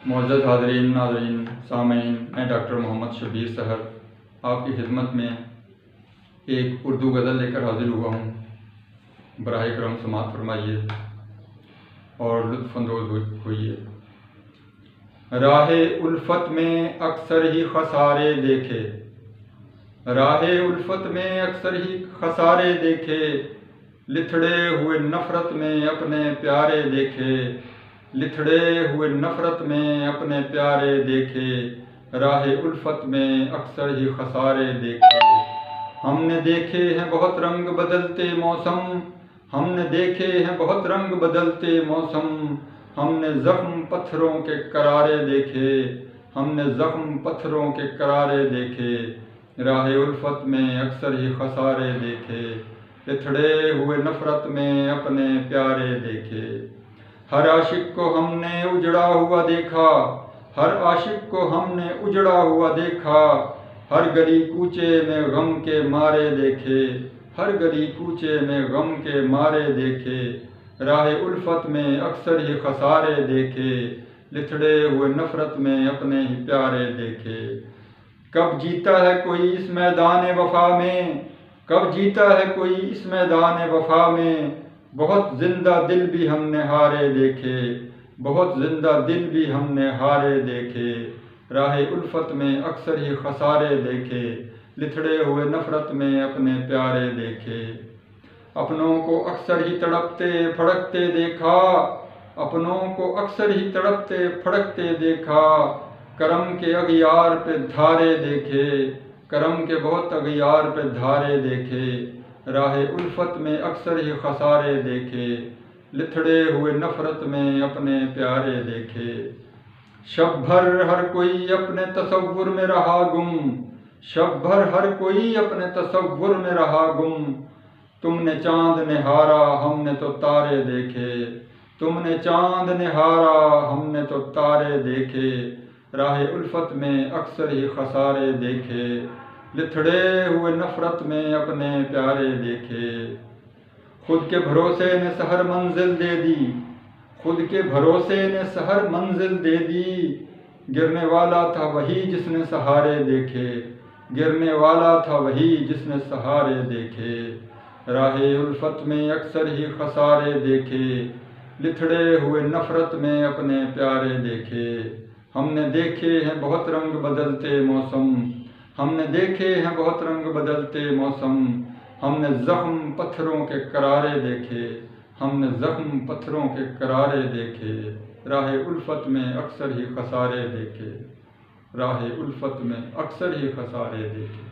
معزز حاضرین، ناظرین، سامعین، میں ڈاکٹر محمد شبیر سحر آپ کی خدمت میں ایک اردو غزل لے کر حاضر ہوا ہوں۔ براہ کرم سماعت فرمائیے اور لطف اندوز ہوئیے۔ راہ الفت میں اکثر ہی خسارے دیکھے، راہ الفت میں اکثر ہی خسارے دیکھے، لتھڑے ہوئے نفرت میں اپنے پیارے دیکھے، لتھڑے ہوئے نفرت میں اپنے پیارے دیکھے، راہ الفت میں اکثر ہی خسارے دیکھے۔ ہم نے دیکھے ہیں بہت رنگ بدلتے موسم، ہم نے دیکھے ہیں بہت رنگ بدلتے موسم، ہم نے زخم پتھروں کے کرارے دیکھے، ہم نے زخم پتھروں کے کرارے دیکھے، راہ الفت میں اکثر ہی خسارے دیکھے، لتھڑے ہوئے نفرت میں اپنے پیارے دیکھے۔ ہر عاشق کو ہم نے اجڑا ہوا دیکھا، ہر عاشق کو ہم نے اجڑا ہوا دیکھا، ہر گلی کوچے میں غم کے مارے دیکھے، ہر گلی کوچے میں غم کے مارے دیکھے، راہ الفت میں اکثر ہی خسارے دیکھے، لتھڑے ہوئے نفرت میں اپنے ہی پیارے دیکھے۔ کب جیتا ہے کوئی اس میدان وفا میں، کب جیتا ہے کوئی اس میدان وفا میں، بہت زندہ دل بھی ہم نے ہارے دیکھے، بہت زندہ دل بھی ہم نے ہارے دیکھے، راہ الفت میں اکثر ہی خسارے دیکھے، لتھڑے ہوئے نفرت میں اپنے پیارے دیکھے۔ اپنوں کو اکثر ہی تڑپتے پھڑکتے دیکھا، اپنوں کو اکثر ہی تڑپتے پھڑکتے دیکھا، کرم کے اغیار پہ دھارے دیکھے، کرم کے بہت اغیار پہ دھارے دیکھے، راہ الفت میں اکثر ہی خسارے دیکھے، لتھڑے ہوئے نفرت میں اپنے پیارے دیکھے۔ شب بھر ہر کوئی اپنے تصور میں رہا گم، شب بھر ہر کوئی اپنے تصور میں رہا گم، تم نے چاند نہارا ہم نے تو تارے دیکھے، تم نے چاند نہارا ہم نے تو تارے دیکھے، راہ الفت میں اکثر ہی خسارے دیکھے، لتھڑے ہوئے نفرت میں اپنے پیارے دیکھے۔ خود کے بھروسے نے سحر منزل دے دی، خود کے بھروسے نے سحر منزل دے دی، گرنے والا تھا وہی جس نے سہارے دیکھے، گرنے والا تھا وہی جس نے سہارے دیکھے، راہ الفت میں اکثر ہی خسارے دیکھے، لتھڑے ہوئے نفرت میں اپنے پیارے دیکھے۔ ہم نے دیکھے ہیں بہت رنگ بدلتے موسم، ہم نے دیکھے ہیں بہت رنگ بدلتے موسم، ہم نے زخم پتھروں کے کرارے دیکھے، ہم نے زخم پتھروں کے کرارے دیکھے، راہ الفت میں اکثر ہی خسارے دیکھے، راہ الفت میں اکثر ہی خسارے دیکھے۔